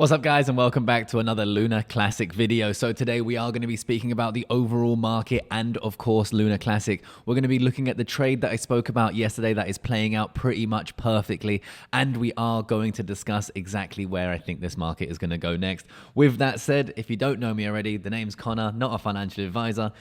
What's up guys, and welcome back to another Lunar Classic video. So today we are going to be speaking about the overall market and of course Lunar Classic. We're going to be looking at the trade that I spoke about yesterday that is playing out pretty much perfectly, and we are going to discuss exactly where I think this market is going to go next. With that said, if you don't know me already, the name's Connor, not a financial advisor.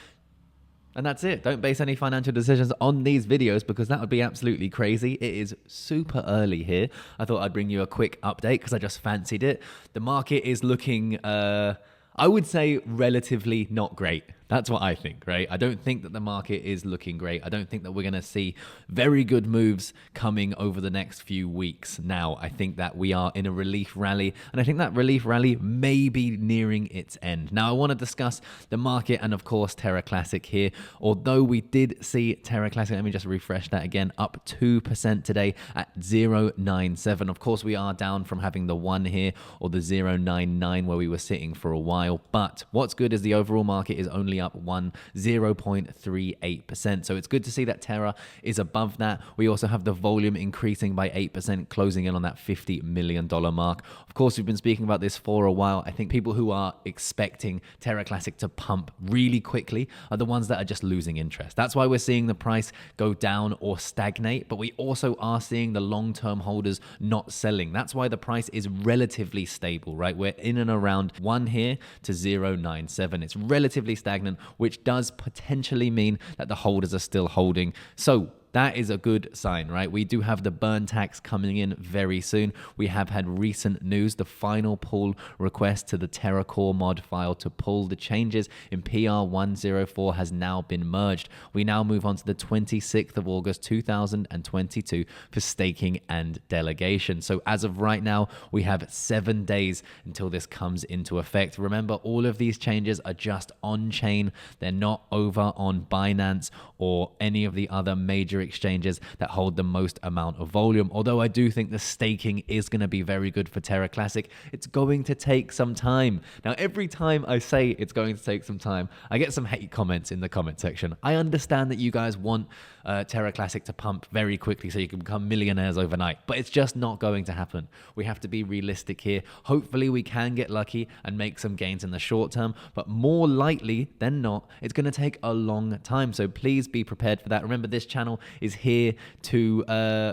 And that's it. Don't base any financial decisions on these videos because that would be absolutely crazy. It is super early here. I thought I'd bring you a quick update because I just fancied it. The market is looking, I would say, relatively not great. That's what I think, right? I don't think that the market is looking great. I don't think that we're going to see very good moves coming over the next few weeks. Now, I think that we are in a relief rally, and I think that relief rally may be nearing its end. Now, I want to discuss the market and, of course, Terra Classic here. Although we did see Terra Classic, let me just refresh that again, up 2% today at 0.97. Of course, we are down from having the 1 here or the 0.99 where we were sitting for a while. But what's good is the overall market is only up 0.38%. So it's good to see that Terra is above that. We also have the volume increasing by 8%, closing in on that $50 million mark. Of course, we've been speaking about this for a while. I think people who are expecting Terra Classic to pump really quickly are the ones that are just losing interest. That's why we're seeing the price go down or stagnate, but we also are seeing the long-term holders not selling. That's why the price is relatively stable, right? We're in and around 1 here to 0.97. It's relatively stagnant, which does potentially mean that the holders are still holding. So that is a good sign, right? We do have the burn tax coming in very soon. We have had recent news. The final pull request to the Terra core mod file to pull the changes in PR 104 has now been merged. We now move on to the 26th of August 2022 for staking and delegation. So as of right now, we have 7 days until this comes into effect. Remember, all of these changes are just on chain. They're not over on Binance or any of the other major exchanges that hold the most amount of volume. Although I do think the staking is going to be very good for Terra Classic, it's going to take some time. Now, every time I say it's going to take some time, I get some hate comments in the comment section. I understand that you guys want Terra Classic to pump very quickly so you can become millionaires overnight, but it's just not going to happen. We have to be realistic here. Hopefully we can get lucky and make some gains in the short term, but more likely than not, it's going to take a long time. So please be prepared for that. Remember, this channel is here to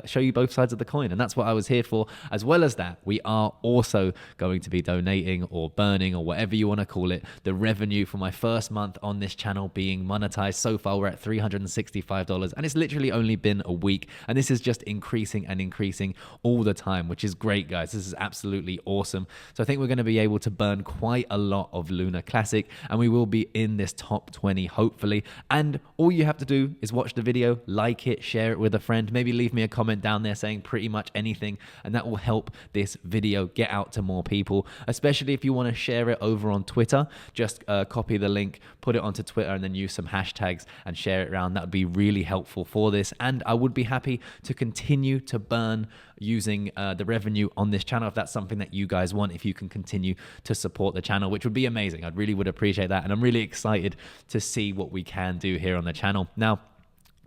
show you both sides of the coin, and that's what I was here for. As well as that, we are also going to be donating or burning or whatever you want to call it, the revenue for my first month on this channel being monetized. So far, we're at $365, and it's literally only been a week, and this is just increasing and increasing all the time, which is great, guys. This is absolutely awesome. So I think we're going to be able to burn quite a lot of Lunar Classic, and we will be in this top 20, hopefully. And all you have to do is watch the video, like it, share it with a friend, maybe leave me a comment down there saying pretty much anything, and that will help this video get out to more people. Especially if you want to share it over on Twitter, just copy the link, put it onto Twitter, and then use some hashtags and share it around. That would be really helpful for this, and I would be happy to continue to burn using the revenue on this channel if that's something that you guys want. If you can continue to support the channel, which would be amazing, I really would appreciate that, and I'm really excited to see what we can do here on the channel. Now,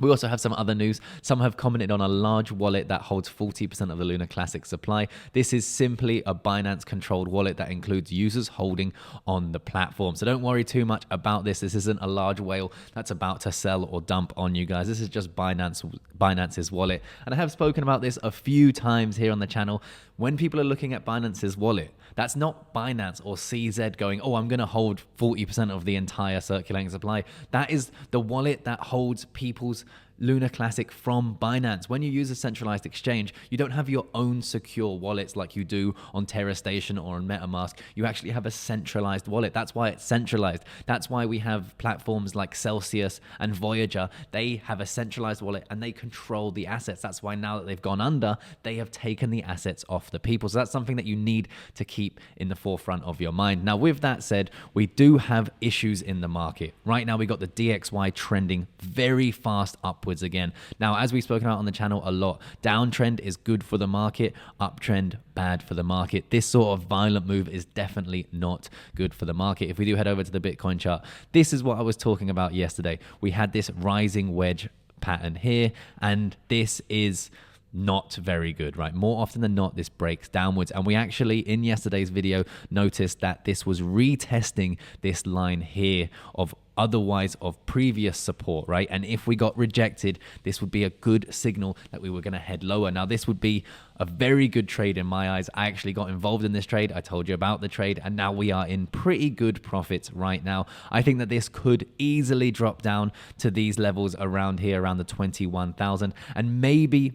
we also have some other news. Some have commented on a large wallet that holds 40% of the Lunar Classic supply. This is simply a Binance-controlled wallet that includes users holding on the platform. So don't worry too much about this. This isn't a large whale that's about to sell or dump on you guys. This is just Binance's wallet. And I have spoken about this a few times here on the channel. When people are looking at Binance's wallet, that's not Binance or CZ going, oh, I'm going to hold 40% of the entire circulating supply. That is the wallet that holds people's Lunar Classic from Binance. When you use a centralized exchange, you don't have your own secure wallets like you do on Terra Station or on MetaMask. You actually have a centralized wallet. That's why it's centralized. That's why we have platforms like Celsius and Voyager. They have a centralized wallet and they control the assets. That's why now that they've gone under, they have taken the assets off the people. So that's something that you need to keep in the forefront of your mind. Now, with that said, we do have issues in the market. Right now, we got the DXY trending very fast upwards again. Now, as we've spoken about on the channel a lot, downtrend is good for the market, uptrend bad for the market. This sort of violent move is definitely not good for the market. If we do head over to the Bitcoin chart, this is what I was talking about yesterday. We had this rising wedge pattern here, and this is not very good, right? More often than not, this breaks downwards. And we actually, in yesterday's video, noticed that this was retesting this line here of otherwise of previous support, right? And if we got rejected, this would be a good signal that we were going to head lower. Now, this would be a very good trade in my eyes. I actually got involved in this trade. I told you about the trade, and now we are in pretty good profits right now. I think that this could easily drop down to these levels around here, around the 21,000, and maybe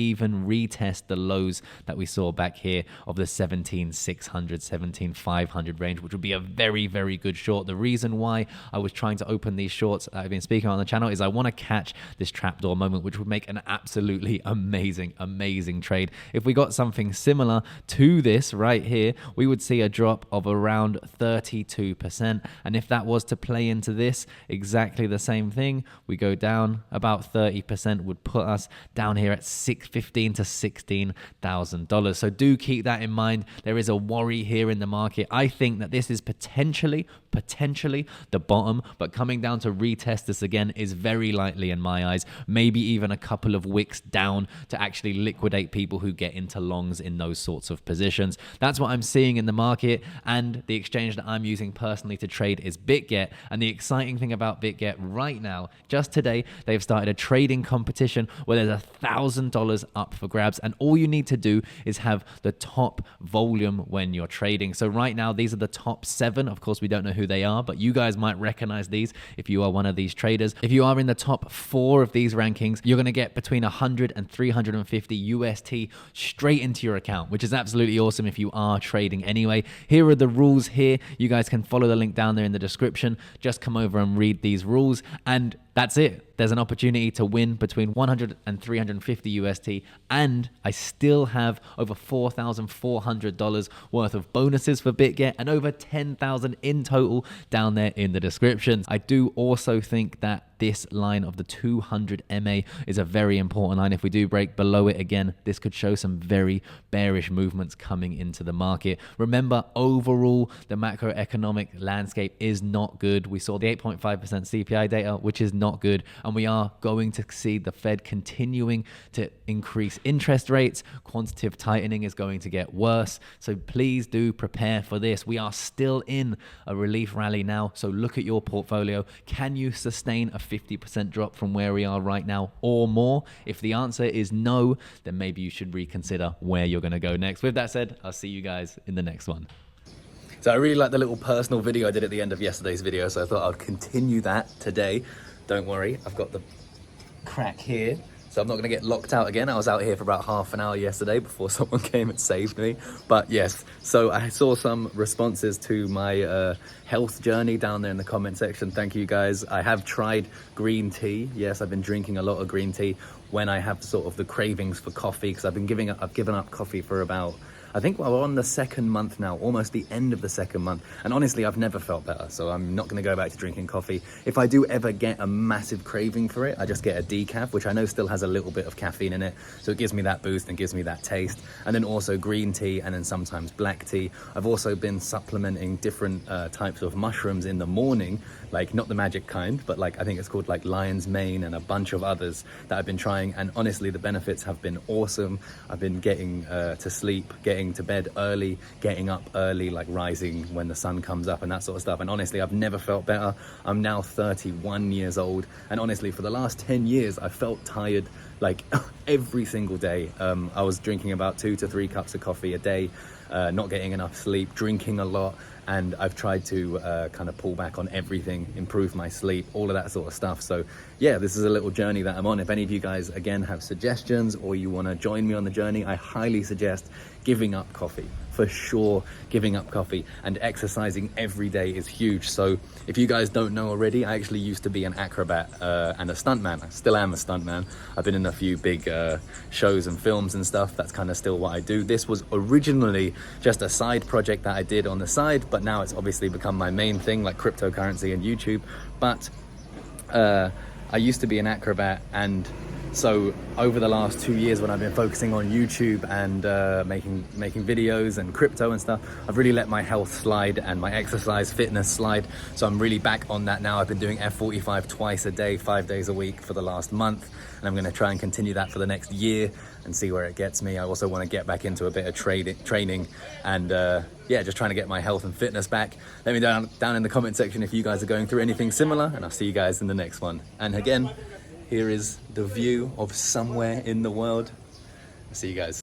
even retest the lows that we saw back here of the 17,600, 17,500 range, which would be a very, very good short. The reason why I was trying to open these shorts that I've been speaking on the channel is I want to catch this trapdoor moment, which would make an absolutely amazing trade. If we got something similar to this right here, we would see a drop of around 32%. And if that was to play into this, exactly the same thing, we go down about 30%, would put us down here at $15,000 to $16,000. So do keep that in mind. There is a worry here in the market. I think that this is potentially the bottom, but coming down to retest this again is very likely in my eyes. Maybe even a couple of wicks down to actually liquidate people who get into longs in those sorts of positions. That's what I'm seeing in the market, and the exchange that I'm using personally to trade is BitGet. And the exciting thing about BitGet right now, just today, they've started a trading competition where there's $1,000 up for grabs, and all you need to do is have the top volume when you're trading. So right now, these are the top 7. Of course, we don't know who they are, but you guys might recognize these if you are one of these traders. If you are in the top 4 of these rankings, you're going to get between 100 and 350 UST straight into your account, which is absolutely awesome if you are trading anyway. Here are the rules here. You guys can follow the link down there in the description. Just come over and read these rules, and that's it. There's an opportunity to win between 100 and 350 UST, and I still have over $4,400 worth of bonuses for BitGet and over 10,000 in total down there in the description. I do also think that this line of the 200 MA is a very important line. If we do break below it again, this could show some very bearish movements coming into the market. Remember, overall, the macroeconomic landscape is not good. We saw the 8.5% CPI data, which is not good. And we are going to see the Fed continuing to increase interest rates. Quantitative tightening is going to get worse. So please do prepare for this. We are still in a relief rally now. So look at your portfolio. Can you sustain a 50% drop from where we are right now or more? If the answer is no, then maybe you should reconsider where you're going to go next. With that said, I'll see you guys in the next one. So I really like the little personal video I did at the end of yesterday's video, so I thought I'd continue that today. Don't worry, I've got the crack here, so I'm not going to get locked out again. I was out here for about half an hour yesterday before someone came and saved me. But yes, so I saw some responses to my health journey down there in the comment section. Thank you guys. I have tried green tea. Yes, I've been drinking a lot of green tea when I have sort of the cravings for coffee, because I've given up coffee for about, I think we're on the 2nd month now, almost the end of the 2nd month. And honestly, I've never felt better. So I'm not going to go back to drinking coffee. If I do ever get a massive craving for it, I just get a decaf, which I know still has a little bit of caffeine in it. So it gives me that boost and gives me that taste. And then also green tea, and then sometimes black tea. I've also been supplementing different types of mushrooms in the morning, like not the magic kind, but like I think it's called like lion's mane and a bunch of others that I've been trying. And honestly, the benefits have been awesome. I've been getting to sleep, getting to bed early, getting up early, like rising when the sun comes up and that sort of stuff. And honestly, I've never felt better. I'm now 31 years old, and honestly, for the last 10 years, I felt tired like every single day. I was drinking about 2 to 3 cups of coffee a day, not getting enough sleep, drinking a lot. And I've tried to kind of pull back on everything, improve my sleep, all of that sort of stuff. So yeah, this is a little journey that I'm on. If any of you guys, again, have suggestions or you want to join me on the journey, I highly suggest giving up coffee. For sure, giving up coffee, and exercising every day is huge. So if you guys don't know already, I actually used to be an acrobat and a stuntman. I still am a stuntman. I've been in a few big shows and films and stuff. That's kind of still what I do. This was originally just a side project that I did on the side, but now it's obviously become my main thing, like cryptocurrency and YouTube. But I used to be an acrobat, and So over the last 2 years when I've been focusing on YouTube and making videos and crypto and stuff, I've really let my health slide and my exercise fitness slide. So I'm really back on that now. I've been doing F45 twice a day, 5 days a week for the last month. And I'm gonna try and continue that for the next year and see where it gets me. I also wanna get back into a bit of training and yeah, just trying to get my health and fitness back. Let me know down in the comment section if you guys are going through anything similar, and I'll see you guys in the next one. And again, here is the view of somewhere in the world. See you guys.